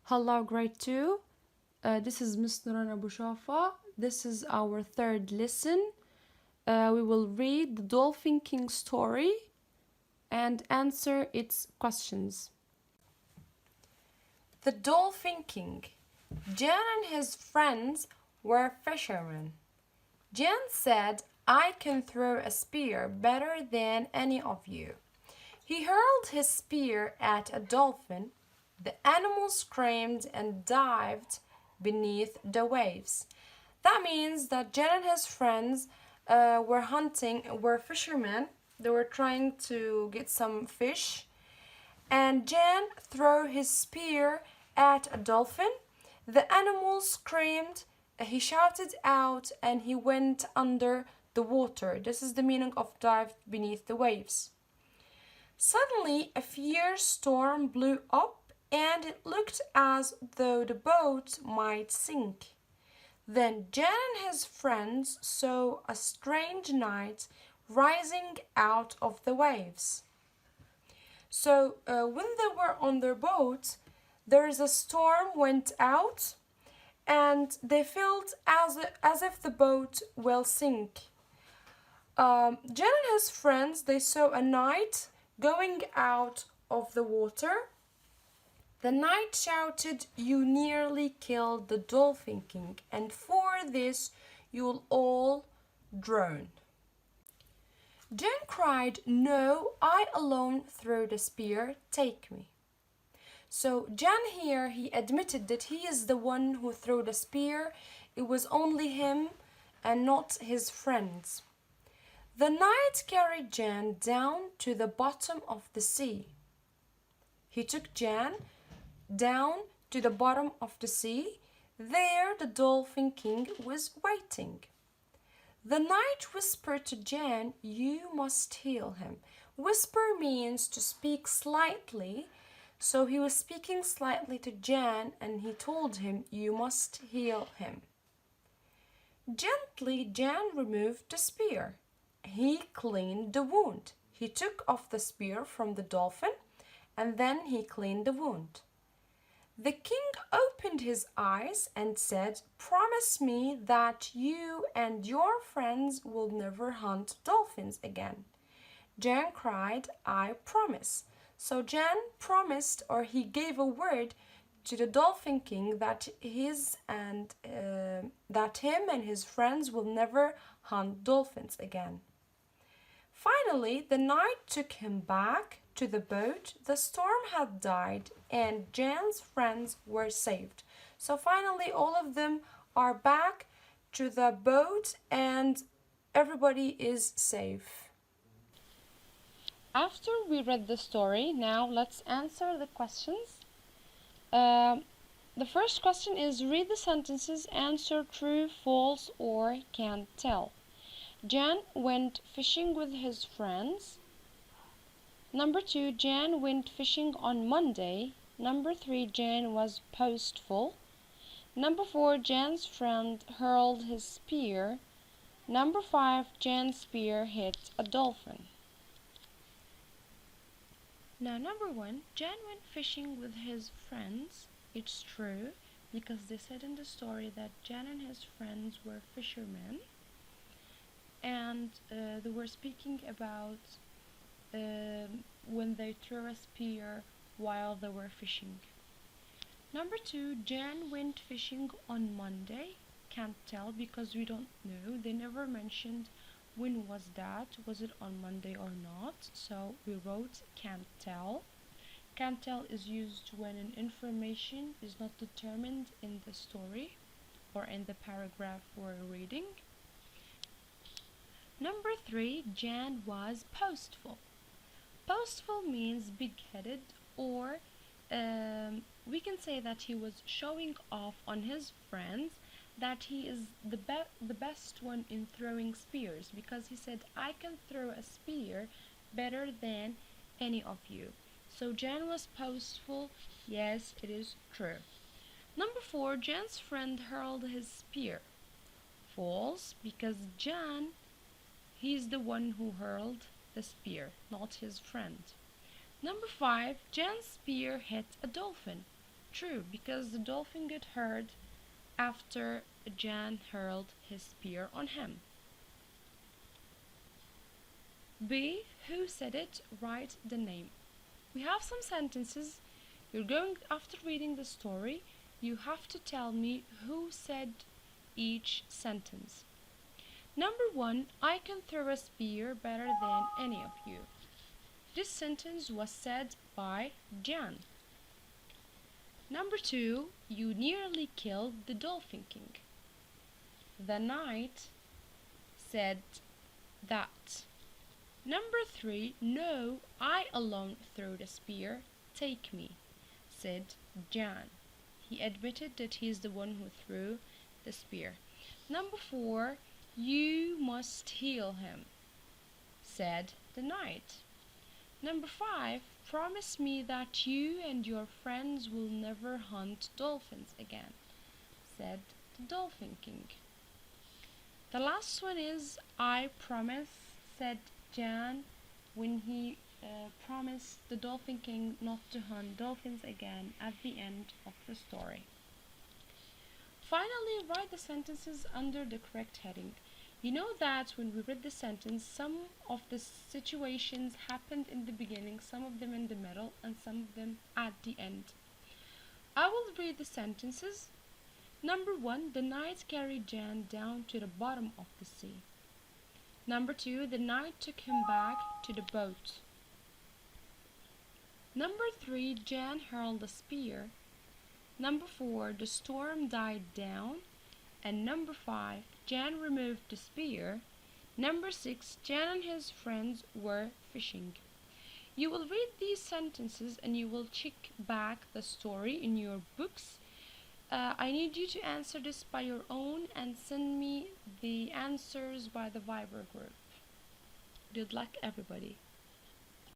Hello, grade 2. This is Miss Nurana Bushafa. This is our third lesson. We will read the Dolphin King story and answer its questions. The Dolphin King. Jan and his friends were fishermen. Jan said, "I can throw a spear better than any of you." He hurled his spear at a dolphin. The animal screamed and dived beneath the waves. That means that Jan and his friends were fishermen. They were trying to get some fish. And Jan threw his spear at a dolphin. The animal screamed, he shouted out, and he went under the water. This is the meaning of dived beneath the waves. Suddenly, a fierce storm blew up, and it looked as though the boat might sink. Then Jan and his friends saw a strange knight rising out of the waves. So when they were on their boat, there is a storm went out, and they felt as if the boat will sink. Jan and his friends, they saw a knight going out of the water. The knight shouted, "You nearly killed the Dolphin King, and for this you'll all drown." Jan cried, "No, I alone threw the spear, take me." So Jan here, he admitted that he is the one who threw the spear. It was only him and not his friends. The knight carried Jan down to the bottom of the sea. He took Jan down to the bottom of the sea. There the Dolphin King was waiting. The knight whispered to Jan, "You must heal him." Whisper means to speak slightly. So he was speaking slightly to Jan, and he told him, "You must heal him." Gently, Jan removed the spear. He cleaned the wound. He took off the spear from the dolphin, and then he cleaned the wound. The king opened his eyes and said, "Promise me that you and your friends will never hunt dolphins again." Jan cried, "I promise." So Jan promised, or he gave a word to the Dolphin King that that him and his friends will never hunt dolphins again. Finally, the knight took him back to the boat. The storm had died, and Jan's friends were saved. So finally, all of them are back to the boat, and everybody is safe. After we read the story, now let's answer the questions. The first question is, read the sentences, answer true, false, or can't tell. Jan went fishing with his friends. Number 2, Jan went fishing on Monday. Number 3, Jan was boastful. Number 4, Jan's friend hurled his spear. Number 5, Jan's spear hit a dolphin. Now, number 1, Jan went fishing with his friends. It's true, because they said in the story that Jan and his friends were fishermen, and they were speaking about when they threw a spear while they were fishing. Number 2, Jan went fishing on Monday. Can't tell because we don't know. They never mentioned when was that. Was it on Monday or not? So we wrote can't tell. Can't tell is used when an information is not determined in the story or in the paragraph we're reading. Number 3, Jan was boastful. Boastful means big-headed, or we can say that he was showing off on his friends that he is the best one in throwing spears, because he said, "I can throw a spear better than any of you." So Jan was boastful. Yes, it is true. Number 4, Jan's friend hurled his spear. False, because Jan, he's the one who hurled the spear, not his friend. Number 5, Jan's spear hit a dolphin. True, because the dolphin got hurt after Jan hurled his spear on him. B. Who said it? Write the name. We have some sentences. You're going, after reading the story, you have to tell me who said each sentence. Number 1, I can throw a spear better than any of you. This sentence was said by Jan. Number 2, you nearly killed the Dolphin King. The knight said that. Number 3, no, I alone threw the spear. Take me, said Jan. He admitted that he is the one who threw the spear. Number 4, you must heal him, said the knight. Number 5, promise me that you and your friends will never hunt dolphins again, said the Dolphin King. The last one is I promise, said Jan when he promised the Dolphin King not to hunt dolphins again at the end of the story. Finally, write the sentences under the correct heading. You know that when we read the sentence, some of the situations happened in the beginning, some of them in the middle, and some of them at the end. I will read the sentences. Number 1, the knight carried Jan down to the bottom of the sea. Number 2, the knight took him back to the boat. Number 3, Jan hurled a spear. Number 4, the storm died down. And number 5, Jan removed the spear. Number 6, Jan and his friends were fishing. You will read these sentences and you will check back the story in your books. I need you to answer this by your own and send me the answers by the Viber group. Good luck, everybody.